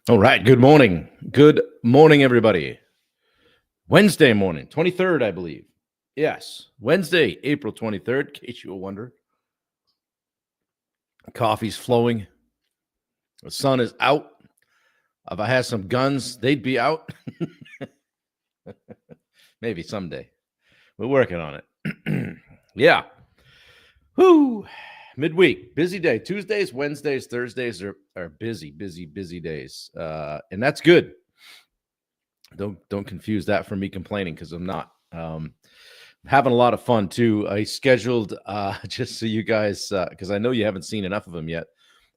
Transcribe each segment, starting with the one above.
All right. Good morning. Good morning, everybody. Wednesday morning, 23rd, I believe. Yes. Wednesday, April 23rd, in case you were wondering. Coffee's flowing. The sun is out. If I had some guns, they'd be out. Maybe someday. We're working on it. Yeah. Whoo. Midweek, busy day. Tuesdays, Wednesdays, Thursdays are busy days. And that's good. Don't confuse that for me complaining, because I'm not. Having a lot of fun too. I scheduled just so you guys, because I know you haven't seen enough of him yet.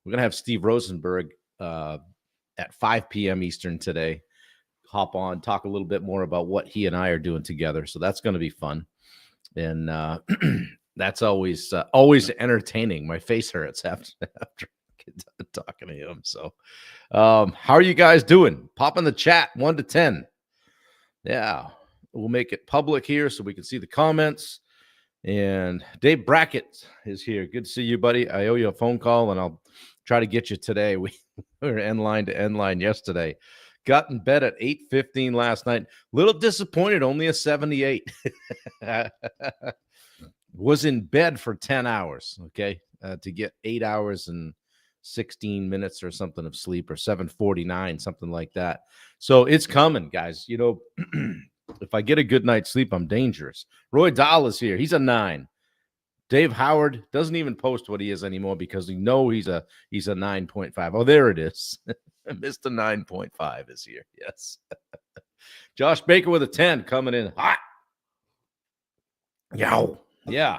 We're gonna have Steve Rosenberg at 5 p.m. Eastern today. Hop on, talk a little bit more about what he and I are doing together. So that's going to be fun, and that's always entertaining. My face hurts after talking to him. So, how are you guys doing? Pop in the chat 1 to 10. Yeah, we'll make it public here so we can see the comments. And Dave Brackett is here. Good to see you, buddy. I owe you a phone call, and I'll try to get you today. We were end line to end line yesterday. Got in bed at 8:15 last night. Little disappointed, only a 78. Was in bed for 10 hours, okay, to get 8 hours and 16 minutes or something of sleep, or 7:49, something like that. So it's coming, guys. You know, if I get a good night's sleep, I'm dangerous. Roy Dahl is here. He's a 9. Dave Howard doesn't even post what he is anymore because we know he's a 9.5. Oh, there it is. Mr. 9.5 is here. Yes. Josh Baker with a 10 coming in hot. Yow. Yeah.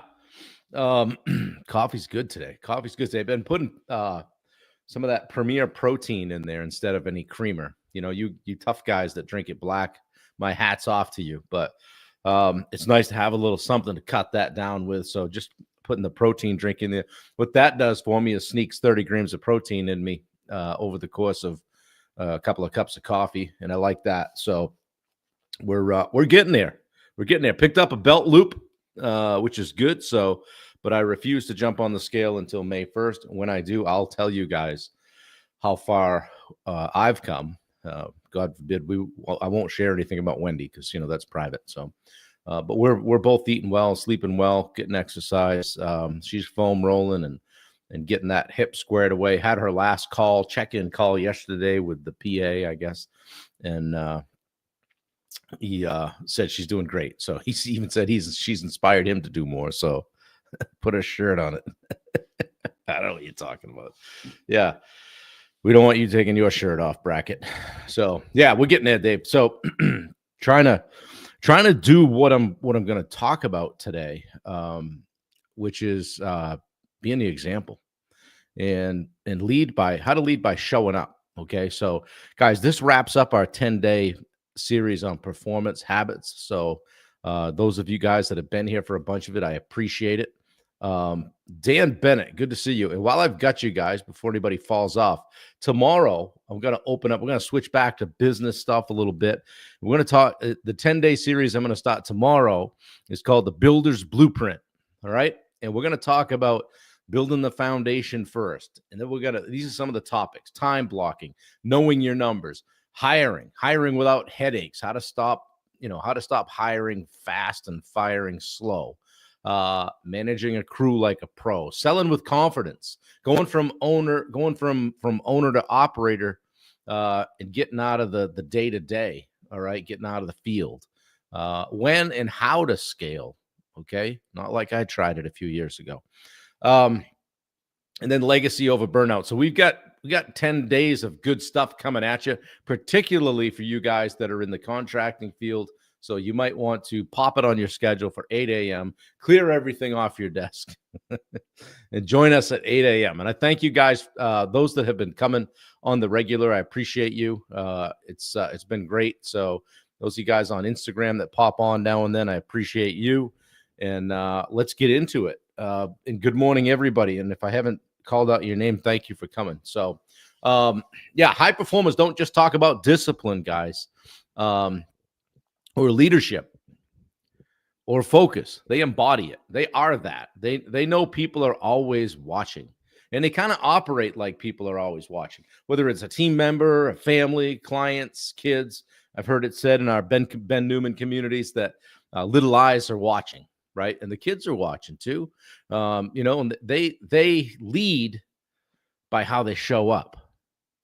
Coffee's good today. Coffee's good today. I've been putting some of that Premier protein in there instead of any creamer. You know, you tough guys that drink it black, my hat's off to you. But it's nice to have a little something to cut that down with. So just putting the protein drink in there. What that does for me is sneaks 30 grams of protein in me over the course of a couple of cups of coffee, and I like that. So we're getting there. We're getting there. Picked up a belt loop, which is good. So, but I refuse to jump on the scale until May 1st. When I do, I'll tell you guys how far I've come. God forbid I won't share anything about Wendy, because that's private. So, but we're both eating well, sleeping well, getting exercise. She's foam rolling and getting that hip squared away. Had her last check-in call yesterday with the PA, I guess, and he said she's doing great. So he even said she's inspired him to do more. So put a shirt on it. I don't know what you're talking about. Yeah. We don't want you taking your shirt off, Brackett. So yeah, we're getting there, Dave. So trying to do what I'm going to talk about today, which is being the example and lead by how to lead by showing up. Okay. So guys, this wraps up our 10-day series on performance habits. So those of you guys that have been here for a bunch of it, I appreciate it. Dan Bennett, good to see you. And while I've got you guys, before anybody falls off, tomorrow I'm going to open up. We're going to switch back to business stuff a little bit. We're going to talk the 10-day series I'm going to start tomorrow is called the Builder's Blueprint. All right. And we're going to talk about building the foundation first. And then these are some of the topics: time blocking, knowing your numbers, hiring without headaches, how to stop hiring fast and firing slow, managing a crew like a pro, selling with confidence, going from owner to operator, and getting out of the day-to-day. All right. Getting out of the field, when and how to scale. Okay. Not like I tried it a few years ago. And then legacy over burnout. So we got 10 days of good stuff coming at you, particularly for you guys that are in the contracting field. So you might want to pop it on your schedule for 8 a.m., clear everything off your desk, and join us at 8 a.m. And I thank you guys, those that have been coming on the regular. I appreciate you. It's been great. So those of you guys on Instagram that pop on now and then, I appreciate you. And let's get into it. And good morning, everybody. And if I haven't called out your name, thank you for coming. So, high performers don't just talk about discipline, guys, or leadership or focus. They embody it. They are that. They know people are always watching. and they kind of operate like people are always watching, whether it's a team member, a family, clients, kids. I've heard it said in our Ben Newman communities that little eyes are watching, right? And the kids are watching too. And they lead by how they show up.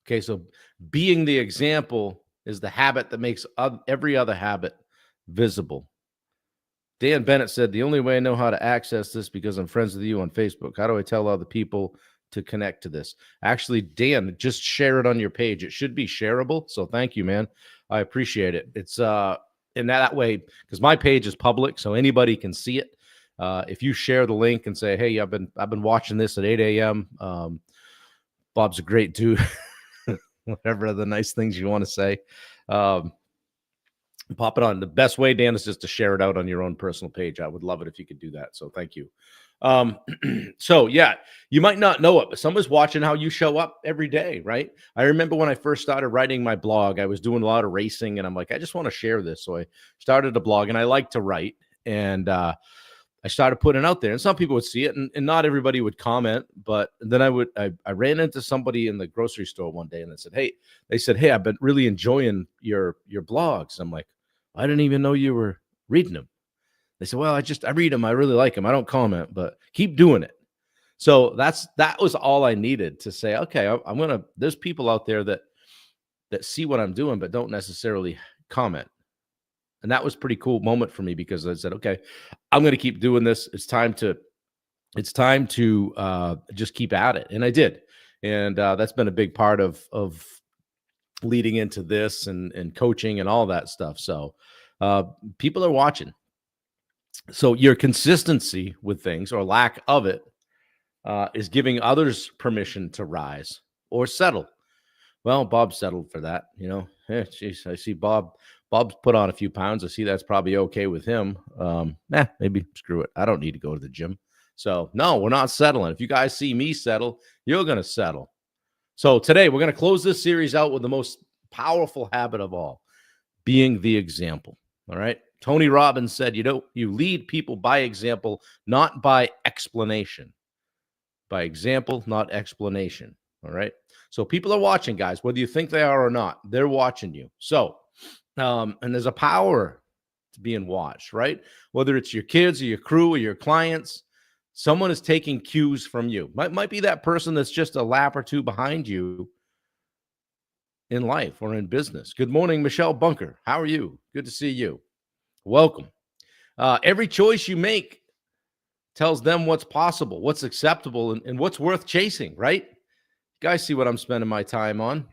Okay, so being the example is the habit that makes every other habit visible. Dan Bennett said, the only way I know how to access this because I'm friends with you on Facebook. How do I tell other people to connect to this? Actually, Dan, just share it on your page. It should be shareable. So thank you, man. I appreciate it. It's in that way, because my page is public, so anybody can see it. If you share the link and say, hey, I've been watching this at 8 a.m. Bob's a great dude. Whatever the nice things you want to say. Pop it on. The best way, Dan, is just to share it out on your own personal page. I would love it if you could do that. So thank you. So yeah, you might not know it, but someone's watching how you show up every day, right? I remember when I first started writing my blog, I was doing a lot of racing and I'm like, I just want to share this. So I started a blog and I like to write. And I started putting it out there, and some people would see it, and not everybody would comment. But then I ran into somebody in the grocery store one day, and they said, hey, I've been really enjoying your blogs. I'm like, I didn't even know you were reading them. They said, well, I read them. I really like them. I don't comment, but keep doing it. So that was all I needed to say, okay, there's people out there that see what I'm doing, but don't necessarily comment. And that was a pretty cool moment for me because I said, okay, I'm going to keep doing this. It's time to just keep at it. And I did. And that's been a big part of leading into this and coaching and all that stuff. So people are watching. So your consistency with things or lack of it is giving others permission to rise or settle. Well, Bob settled for that, geez, I see Bob's put on a few pounds. I see that's probably okay with him. Maybe screw it. I don't need to go to the gym. So no, we're not settling. If you guys see me settle, you're going to settle. So today we're going to close this series out with the most powerful habit of all, being the example. All right. Tony Robbins said, you lead people by example, not by explanation. By example, not explanation. All right. So people are watching, guys, whether you think they are or not, they're watching you. So, and there's a power to being watched, right? Whether it's your kids or your crew or your clients, someone is taking cues from you. Might be that person that's just a lap or two behind you in life or in business. Good morning, Michelle Bunker. How are you? Good to see you. Welcome. Every choice you make tells them what's possible, what's acceptable, and what's worth chasing, right? You guys see what I'm spending my time on,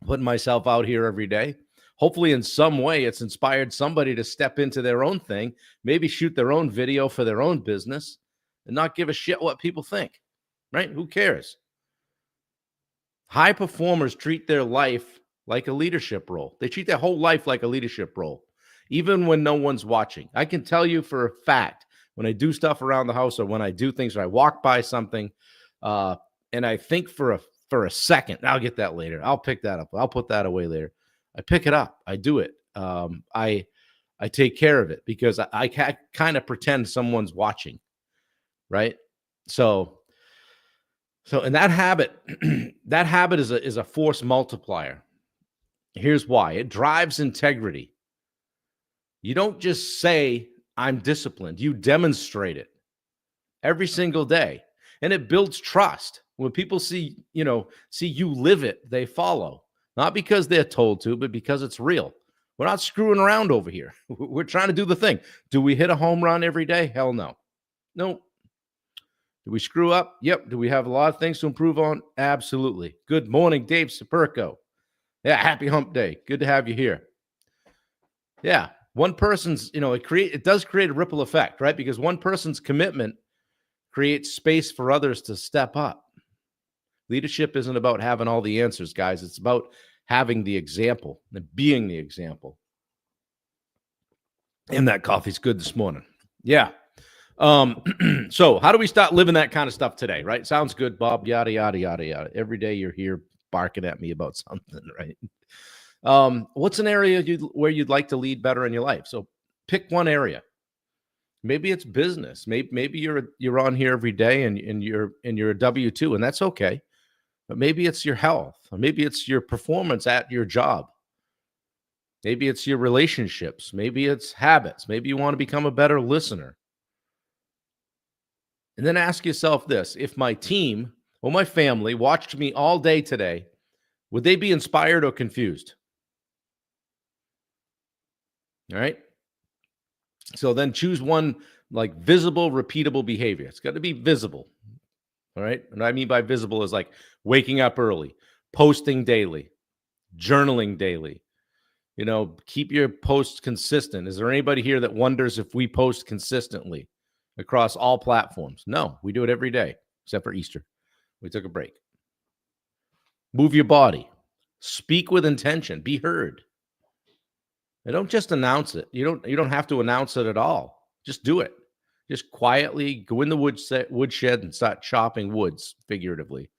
putting myself out here every day. Hopefully in some way it's inspired somebody to step into their own thing, maybe shoot their own video for their own business and not give a shit what people think, right? Who cares? High performers treat their life like a leadership role. They treat their whole life like a leadership role, even when no one's watching. I can tell you for a fact, when I do stuff around the house or when I do things or I walk by something and I think for a second, I'll get that later. I'll pick that up. I'll put that away later. I pick it up. I do it. I take care of it because I kind of pretend someone's watching, right? So and that habit, that habit is a force multiplier. Here's why. It drives integrity. You don't just say, I'm disciplined. You demonstrate it every single day. And it builds trust. When people see you live it, they follow. Not because they're told to, but because it's real. We're not screwing around over here. We're trying to do the thing. Do we hit a home run every day? Hell no. No. Do we screw up? Yep. Do we have a lot of things to improve on? Absolutely. Good morning, Dave Saperco. Yeah, happy hump day. Good to have you here. Yeah. One person's, it does create a ripple effect, right? Because one person's commitment creates space for others to step up. Leadership isn't about having all the answers, guys. It's about having the example and being the example. And that coffee's good this morning. Yeah. So how do we start living that kind of stuff today, right? Sounds good, Bob. Yada, yada, yada, yada. Every day you're here barking at me about something, right? What's an area where you'd like to lead better in your life? So pick one area. Maybe it's business. Maybe you're on here every day and you're a W-2, and that's okay. But maybe it's your health, or maybe it's your performance at your job. Maybe it's your relationships. Maybe it's habits. Maybe you want to become a better listener. And then ask yourself this: if my team or my family watched me all day today, would they be inspired or confused? All right. So then choose one like visible, repeatable behavior. It's got to be visible. All right. And what I mean by visible is like waking up early, posting daily, journaling daily. Keep your posts consistent. Is there anybody here that wonders if we post consistently across all platforms? No, we do it every day, except for Easter. We took a break. Move your body. Speak with intention. Be heard. And don't just announce it. You don't have to announce it at all. Just do it. Just quietly go in the woodshed and start chopping woods, figuratively.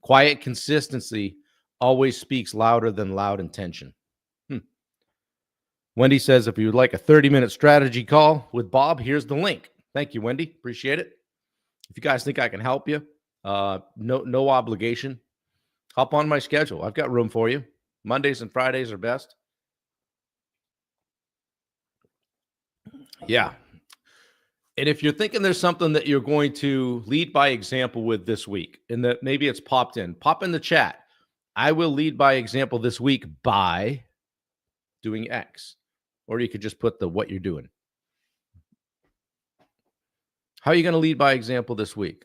Quiet consistency always speaks louder than loud intention. Wendy says, if you would like a 30-minute strategy call with Bob, here's the link. Thank you, Wendy. Appreciate it. If you guys think I can help you, no obligation. Hop on my schedule. I've got room for you. Mondays and Fridays are best. Yeah. And if you're thinking there's something that you're going to lead by example with this week, and that maybe it's pop in the chat. I will lead by example this week by doing X. Or you could just put what you're doing. How are you going to lead by example this week?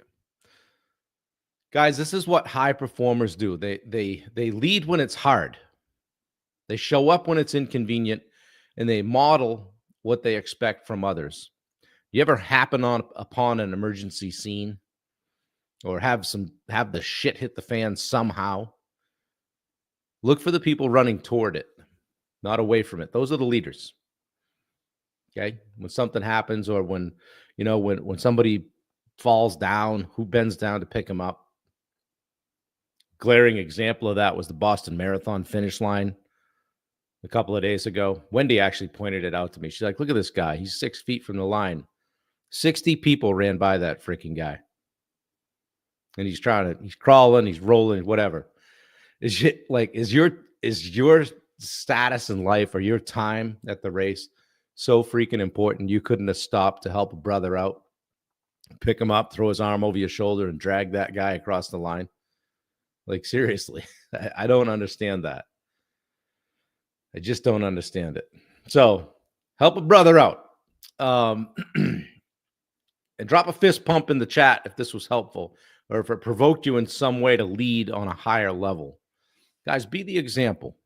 Guys, this is what high performers do. They lead when it's hard. They show up when it's inconvenient, and they model what they expect from others. You ever happen upon an emergency scene, or have the shit hit the fan somehow? Look for the people running toward it, not away from it. Those are the leaders. Okay? When something happens, or when somebody falls down, who bends down to pick them up? Glaring example of that was the Boston Marathon finish line a couple of days ago. Wendy actually pointed it out to me. She's like, look at this guy. He's 6 feet from the line. 60 people ran by that freaking guy. And he's crawling, he's rolling, whatever. Is your status in life or your time at the race so freaking important you couldn't have stopped to help a brother out, pick him up, throw his arm over your shoulder, and drag that guy across the line? Like, seriously, I don't understand that. I just don't understand it. So help a brother out. And drop a fist pump in the chat if this was helpful, or if it provoked you in some way to lead on a higher level. Guys, be the example.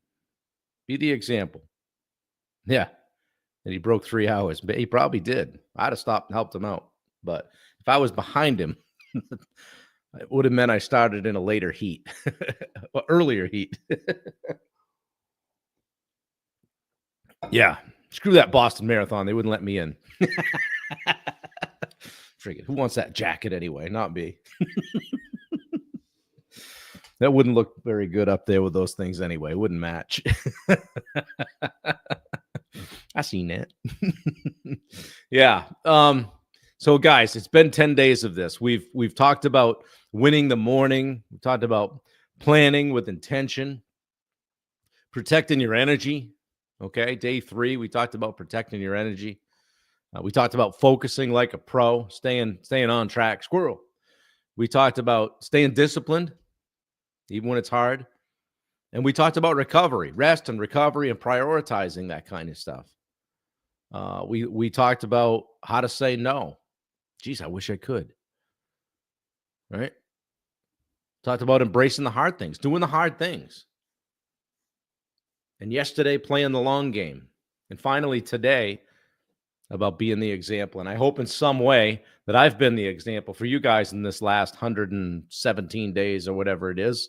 Be the example. Yeah. And he broke 3 hours. But he probably did. I'd have stopped and helped him out. But if I was behind him, it would have meant I started in a later heat, or earlier heat. Yeah. Screw that Boston Marathon. They wouldn't let me in. Friggin', who wants that jacket anyway? Not me. That wouldn't look very good up there with those things anyway. It wouldn't match. I seen it. Yeah. So guys, it's been 10 days of this. We've talked about winning the morning. We talked about planning with intention, protecting your energy. Okay. Day 3, we talked about protecting your energy. We talked about focusing like a pro, staying on track. Squirrel. We talked about staying disciplined, even when it's hard. And we talked about recovery, rest and recovery, and prioritizing that kind of stuff. We talked about how to say no. Geez, I wish I could. Right? Talked about embracing the hard things, doing the hard things. And yesterday, playing the long game. And finally, today, about being the example. And I hope in some way that I've been the example for you guys in this last 117 days or whatever it is.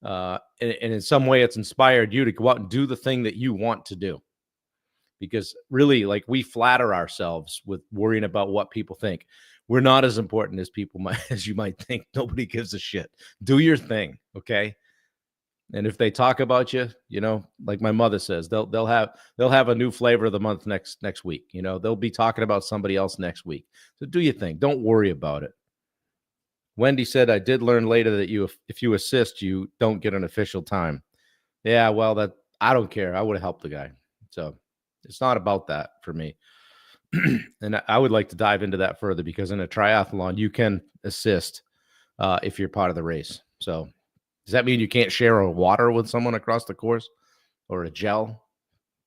And in some way, it's inspired you to go out and do the thing that you want to do. Because really, like, we flatter ourselves with worrying about what people think. We're not as important as you might think. Nobody gives a shit. Do your thing, okay? And if they talk about you, like my mother says, they'll have a new flavor of the month next week. They'll be talking about somebody else next week. So do your thing. Don't worry about it. Wendy said, I did learn later that if you assist, you don't get an official time. Yeah, well, I don't care. I would have helped the guy. So it's not about that for me. And I would like to dive into that further, because in a triathlon, you can assist if you're part of the race. So does that mean you can't share a water with someone across the course or a gel?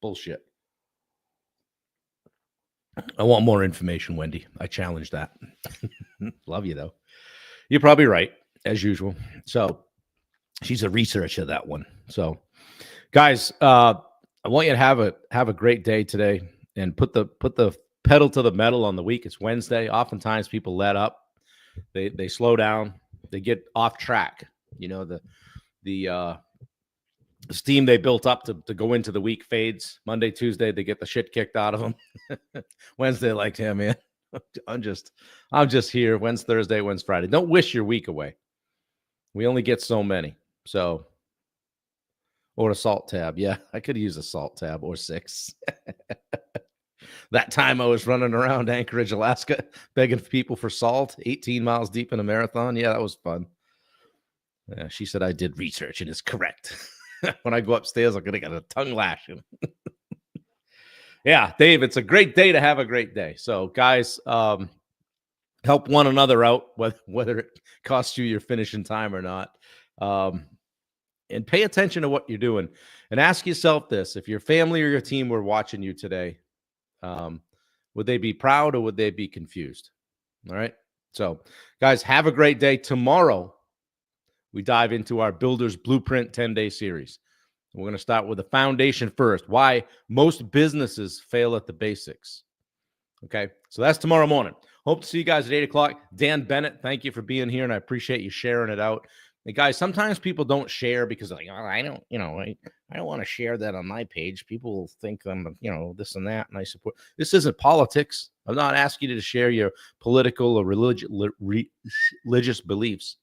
Bullshit. I want more information, Wendy. I challenge that. Love you, though. You're probably right, as usual. So she's a researcher, that one. So, guys, I want you to have a great day today, and put the pedal to the metal on the week. It's Wednesday. Oftentimes people let up. They slow down. They get off track. The steam they built up to go into the week fades. Monday, Tuesday, they get the shit kicked out of them. Wednesday, like, yeah, man, I'm just here. When's Thursday? When's Friday? Don't wish your week away. We only get so many. So, or a salt tab. Yeah, I could use a salt tab or 6. That time I was running around Anchorage, Alaska, begging people for salt, 18 miles deep in a marathon. Yeah, that was fun. Yeah, she said I did research and it's correct. When I go upstairs, I'm going to get a tongue lashing. Yeah, Dave, it's a great day to have a great day. So, guys, help one another out, whether it costs you your finishing time or not. And pay attention to what you're doing. And ask yourself this: if your family or your team were watching you today, would they be proud or would they be confused? All right. So, guys, have a great day. Tomorrow, we dive into our Builder's Blueprint 10-day series. We're going to start with the foundation first. Why most businesses fail at the basics. Okay. So that's tomorrow morning. Hope to see you guys at 8 o'clock. Dan Bennett, thank you for being here, and I appreciate you sharing it out. And guys, sometimes people don't share because they're like, oh, I don't want to share that on my page. People think I'm, this and that, and I support. This isn't politics. I'm not asking you to share your political or religious beliefs.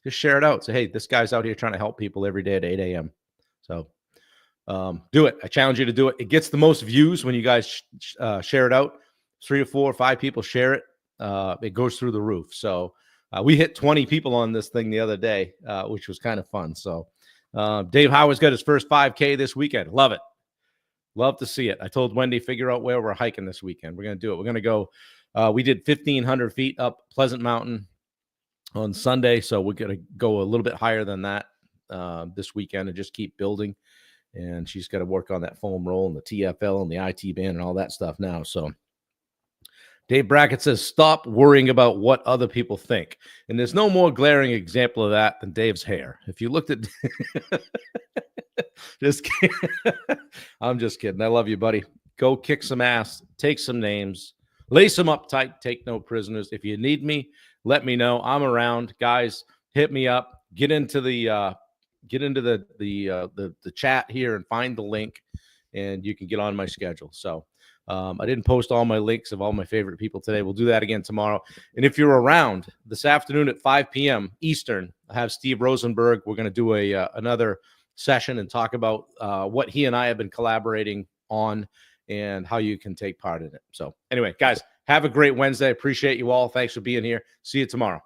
Just share it out. Say, hey, this guy's out here trying to help people every day at 8 a.m. So do it. I challenge you to do it. It gets the most views when you guys share it out. 3 or 4 or 5 people share it. It goes through the roof. So we hit 20 people on this thing the other day, which was kind of fun. So Dave Howard's got his first 5K this weekend. Love it. Love to see it. I told Wendy, figure out where we're hiking this weekend. We're going to do it. We're going to go. We did 1,500 feet up Pleasant Mountain on Sunday. So we're going to go a little bit higher than that this weekend and just keep building. And she's got to work on that foam roll and the TFL and the IT band and all that stuff now. So Dave Brackett says, stop worrying about what other people think. And there's no more glaring example of that than Dave's hair. If you looked at just kidding. I'm just kidding. I love you, buddy. Go kick some ass, take some names, lace them up tight, take no prisoners. If you need me, let me know. I'm around. Guys, hit me up. Get into the chat here and find the link, and you can get on my schedule. So I didn't post all my links of all my favorite people today. We'll do that again tomorrow. And if you're around this afternoon at 5 p.m. Eastern, I have Steve Rosenberg. We're going to do another session and talk about what he and I have been collaborating on and how you can take part in it. So anyway, guys, have a great Wednesday. Appreciate you all. Thanks for being here. See you tomorrow.